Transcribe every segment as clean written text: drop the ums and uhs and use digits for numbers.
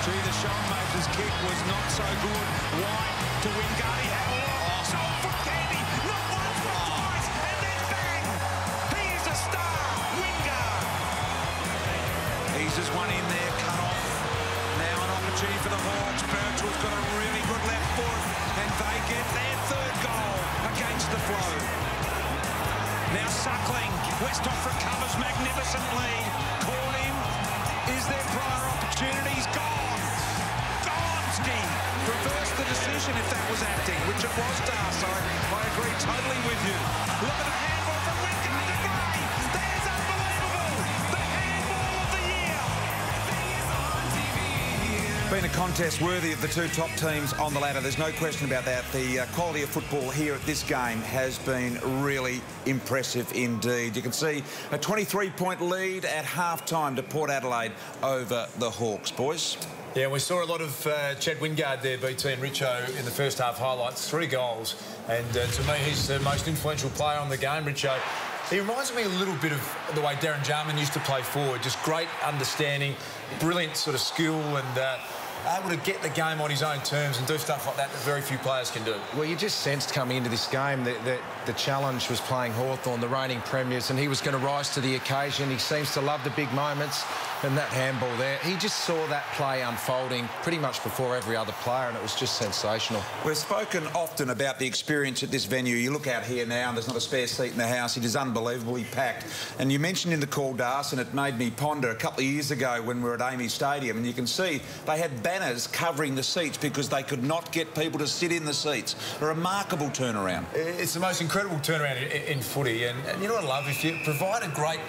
Gee, the Sean Moses kick was not so good. White to Wingard. He had a lot. So foot candy. Not once, but twice. And then bang. He is a star. Wingard. He's just one in there, cut off. Now an opportunity for the Hawks. Birchall's got a really good left foot. And they get their third goal against the flow. Now Suckling. Westhoff recovers magnificently. Caught him. Is there prior opportunities? Gone. Gonski reversed the decision if that was acting, which it was, Dar. So I agree totally with you. Look at the handball from Wingard to Gray. There's unbelievable. The handball of the year. Been a contest worthy of the two top teams on the ladder. There's no question about that. The quality of football here at this game has been really impressive indeed. You can see a 23-point lead at half-time to Port Adelaide over the Hawks, boys. Yeah, we saw a lot of Chad Wingard there, BT and Richo, in the first half highlights. 3 goals. And to me, he's the most influential player on the game, Richo. He reminds me a little bit of the way Darren Jarman used to play forward. Just great understanding, brilliant sort of skill and able to get the game on his own terms and do stuff like that that very few players can do. Well, you just sensed coming into this game that the challenge was playing Hawthorn, the reigning premiers, and he was going to rise to the occasion. He seems to love the big moments, and that handball there, he just saw that play unfolding pretty much before every other player, and it was just sensational. We've spoken often about the experience at this venue. You look out here now and there's not a spare seat in the house. It is unbelievably packed. And you mentioned in the call, Darcy, and it made me ponder a couple of years ago when we were at Amy Stadium, and you can see they had banners covering the seats because they could not get people to sit in the seats. A remarkable turnaround. It's the most incredible turnaround in footy, and you know what I love? If you provide a great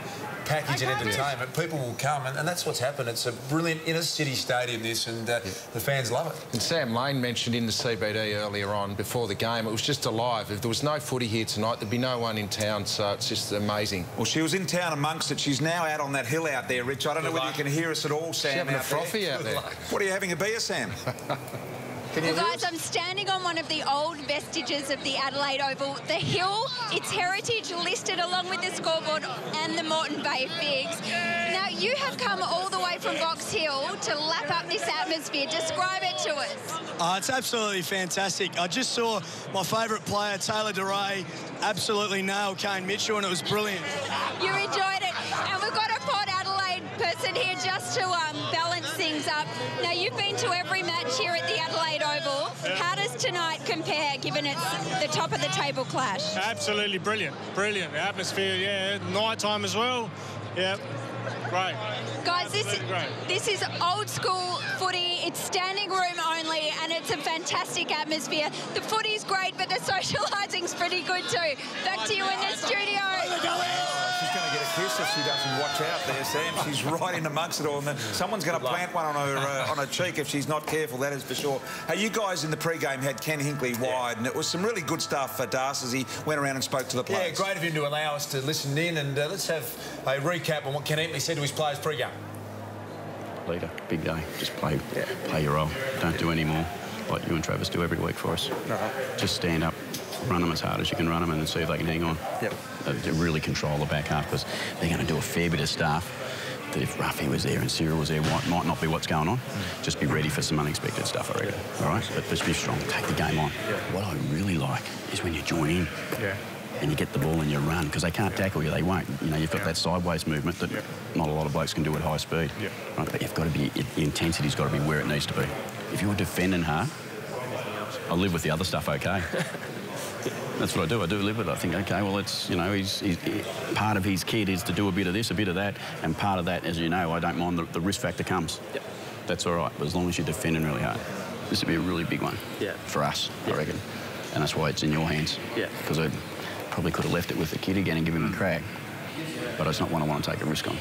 package and entertainment, people will come, and that's what's happened. It's a brilliant inner-city stadium, this, and the fans love it. And Sam Lane mentioned in the CBD earlier on, before the game, it was just alive. If there was no footy here tonight, there'd be no one in town, so it's just amazing. Well, she was in town amongst it. She's now out on that hill out there, Rich. I don't know whether you can hear us at all, Sam. She's having a frothy out there. What are you having a beer, Sam? Well, guys, I'm standing on one of the old vestiges of the Adelaide Oval. The hill, its heritage listed along with the scoreboard and the Moreton Bay Figs. Now, you have come all the way from Box Hill to lap up this atmosphere. Describe it to us. It's absolutely fantastic. I just saw my favourite player, Taylor DeRay, absolutely nail Kane Mitchell, and it was brilliant. You enjoyed it. And we've got a Port Adelaide person here just to balance things up. Now, you've been to every match here at the Adelaide Oval. How does tonight compare, given it's the top of the table clash? Absolutely brilliant. Brilliant. The atmosphere, yeah. Night time as well. Yeah. Great. Guys, this is old school footy. It's standing room only, and it's a fantastic atmosphere. The footy's great, but the socialising's pretty good too. Back to you in the studio. She's going to get a kiss if she doesn't watch out there, Sam. She's right in amongst it all. And someone's going to plant one on her cheek if she's not careful, that is for sure. Hey, you guys in the pre-game had Ken Hinkley wide, and it was some really good stuff for Darcy as he went around and spoke to the players. Yeah, great of him to allow us to listen in, and let's have a recap on what Ken Hinkley said to his players pre-game. Leader, big day. Just play your role. Don't do any more like you and Travis do every week for us. Just stand up, run them as hard as you can run them, and then see if they can hang on. To really control the back half, because they're going to do a fair bit of stuff that if Ruffy was there and Cyril was there, might not be what's going on. Just be ready for some unexpected stuff, I reckon. All right? But just be strong. Take the game on. What I really like is when you join in. And you get the ball and you run, because they can't tackle you, they won't. You know, you've got that sideways movement that not a lot of blokes can do at high speed. Right? But you've got to be, the intensity's got to be where it needs to be. If you're defending hard, I live with the other stuff okay. That's what I do. I do live with it. I think, okay, well, it's, you know, he's part of his kid is to do a bit of this, a bit of that, and part of that, as you know, I don't mind the risk factor comes. That's all right, but as long as you're defending really hard. This would be a really big one for us, I reckon. And that's why it's in your hands. Because I probably could have left it with the kid again and give him a crack, but it's not one I want to take a risk on.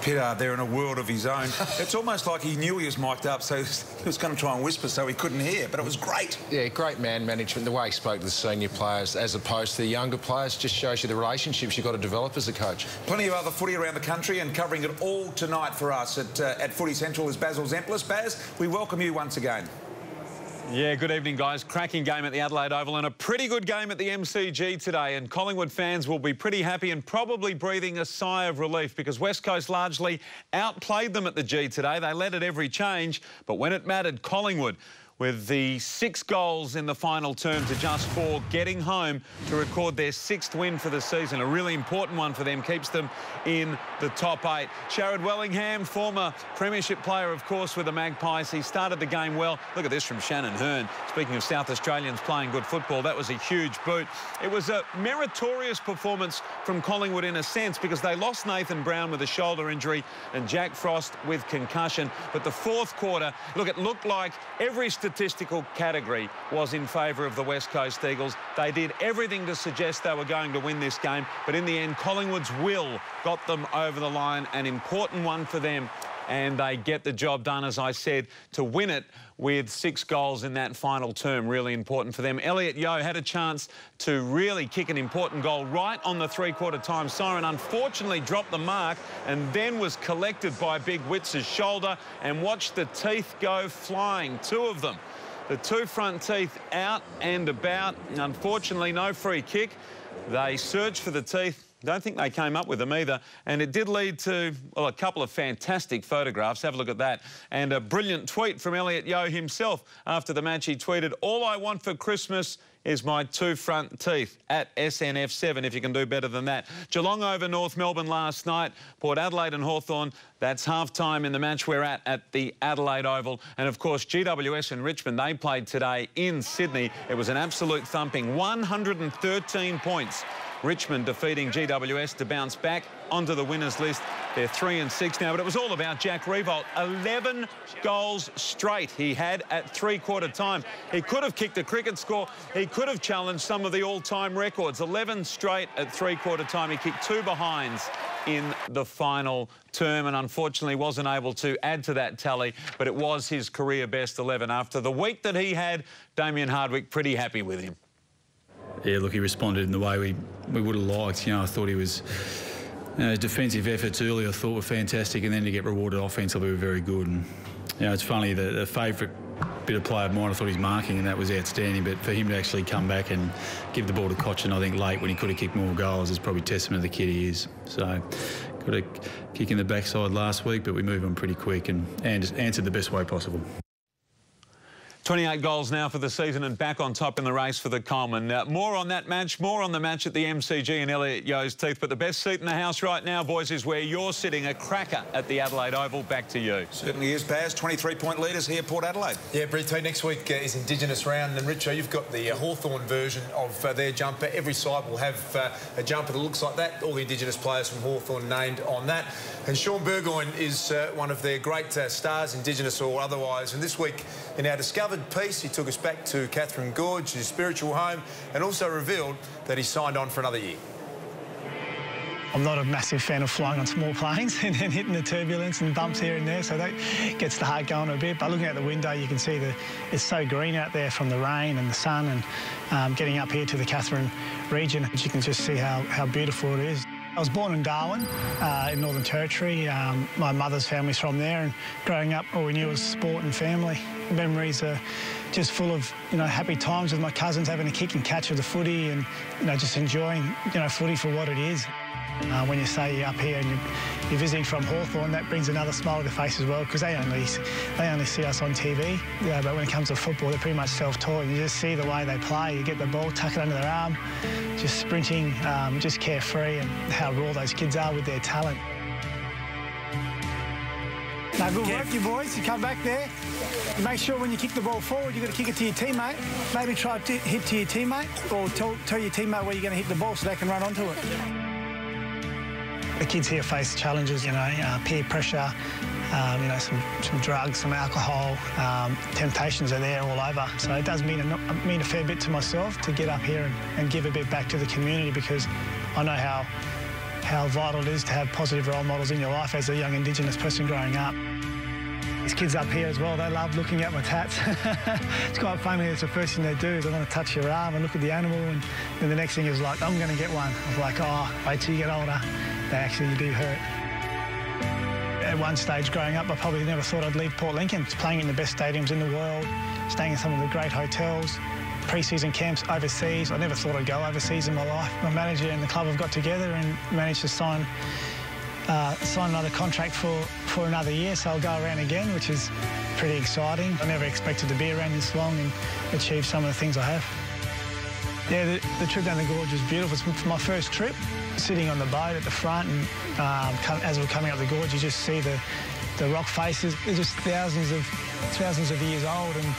Pittard there in a world of his own. It's almost like he knew he was mic'd up, so he was going to try and whisper so he couldn't hear, but it was great. Yeah, great man management. The way he spoke to the senior players as opposed to the younger players just shows you the relationships you've got to develop as a coach. Plenty of other footy around the country, and covering it all tonight for us at Footy Central is Basil Zemplis. Baz, we welcome you once again. Yeah, good evening, guys. Cracking game at the Adelaide Oval and a pretty good game at the MCG today. And Collingwood fans will be pretty happy and probably breathing a sigh of relief because West Coast largely outplayed them at the G today. They led at every change, but when it mattered, Collingwood, with the 6 goals in the final term to just 4, getting home to record their 6th win for the season. A really important one for them, keeps them in the top 8. Sharrod Wellingham, former premiership player, of course, with the Magpies. He started the game well. Look at this from Shannon Hearn. Speaking of South Australians playing good football, that was a huge boot. It was a meritorious performance from Collingwood in a sense because they lost Nathan Brown with a shoulder injury and Jack Frost with concussion. But the 4th quarter, look, it looked like every statistical category was in favour of the West Coast Eagles. They did everything to suggest they were going to win this game, but in the end, Collingwood's will got them over the line, an important one for them, and they get the job done, as I said, to win it with 6 goals in that final term. Really important for them. Elliot Yeo had a chance to really kick an important goal right on the 3/4 time siren. Unfortunately dropped the mark and then was collected by Big Witz's shoulder and watched the teeth go flying, 2 of them. The 2 front teeth out and about. Unfortunately, no free kick. They searched for the teeth. Don't think they came up with them either. And it did lead to, well, a couple of fantastic photographs. Have a look at that. And a brilliant tweet from Elliot Yeo himself. After the match, he tweeted, "All I want for Christmas is my 2 front teeth," at SNF7, if you can do better than that. Geelong over North Melbourne last night. Port Adelaide and Hawthorn. That's half-time in the match we're at the Adelaide Oval. And, of course, GWS and Richmond, they played today in Sydney. It was an absolute thumping. 113 points. Richmond defeating GWS to bounce back onto the winners list. They're 3-6 now, but it was all about Jack Riewoldt. 11 goals straight he had at 3/4 time. He could have kicked a cricket score. He could have challenged some of the all-time records. 11 straight at 3/4 time. He kicked 2 behinds in the final term and unfortunately wasn't able to add to that tally, but it was his career best 11. After the week that he had, Damien Hardwick pretty happy with him. Yeah, look, he responded in the way we would have liked. You know, I thought he was... defensive efforts early I thought were fantastic, and then to get rewarded offensively were very good. And, you know, it's funny, the favourite bit of play of mine, I thought his marking, and that was outstanding, but for him to actually come back and give the ball to Cochin, I think, late when he could have kicked more goals is probably testament to the kid he is. So, got a kick in the backside last week, but we moved on pretty quick and answered the best way possible. 28 goals now for the season and back on top in the race for the Coleman. More on that match, more on the match at the MCG and Elliot Yeo's teeth. But the best seat in the house right now, boys, is where you're sitting, a cracker at the Adelaide Oval. Back to you. Certainly is, Baz. 23-point leaders here, Port Adelaide. Yeah, Brito, next week is Indigenous round. And, Richo, you've got the Hawthorn version of their jumper. Every side will have a jumper that looks like that. All the Indigenous players from Hawthorn named on that. And Sean Burgoyne is one of their great stars, Indigenous or otherwise. And this week, in our Discovered piece, he took us back to Catherine Gorge, his spiritual home, and also revealed that he signed on for another year. I'm not a massive fan of flying on small planes and then hitting the turbulence and bumps here and there, so that gets the heart going a bit. But looking out the window, you can see it's so green out there from the rain and the sun, and getting up here to the Catherine region, you can just see how beautiful it is. I was born in Darwin, in Northern Territory. My mother's family's from there, and growing up, all we knew was sport and family. Memories are just full of, happy times with my cousins having a kick and catch of the footy, and just enjoying, footy for what it is. When you say you're up here and you're visiting from Hawthorn, that brings another smile to the face as well, because they only see us on TV. Yeah, but when it comes to football, they're pretty much self-taught. You just see the way they play. You get the ball, tuck it under their arm, just sprinting, just carefree, and how raw those kids are with their talent. Now, good work, you boys. You come back there. You make sure when you kick the ball forward, you've got to kick it to your teammate. Maybe try to hit to your teammate, or tell your teammate where you're going to hit the ball so they can run onto it. The kids here face challenges, peer pressure, some drugs, some alcohol. Temptations are there all over. So it does mean a fair bit to myself to get up here and give a bit back to the community, because I know how vital it is to have positive role models in your life as a young Indigenous person growing up. These kids up here as well, they love looking at my tats. It's quite funny, it's the first thing they do is they want to touch your arm and look at the animal, and then the next thing is like, I'm going to get one. I'm like, oh, wait till you get older. They actually do hurt. At one stage growing up, I probably never thought I'd leave Port Lincoln. It's playing in the best stadiums in the world, staying in some of the great hotels, pre-season camps overseas. I never thought I'd go overseas in my life. My manager and the club have got together and managed to sign another contract for another year, so I'll go around again, which is pretty exciting. I never expected to be around this long and achieve some of the things I have. Yeah, the trip down the gorge was beautiful. It's my first trip, sitting on the boat at the front, and as we're coming up the gorge, you just see the rock faces. They're just thousands of years old, and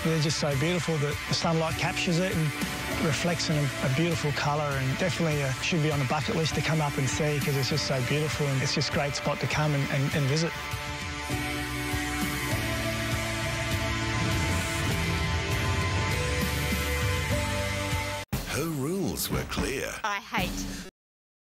they're just so beautiful that the sunlight captures it and reflects in a beautiful colour, and definitely should be on the bucket list to come up and see, because it's just so beautiful, and it's just a great spot to come and visit. Her rules were clear. I hate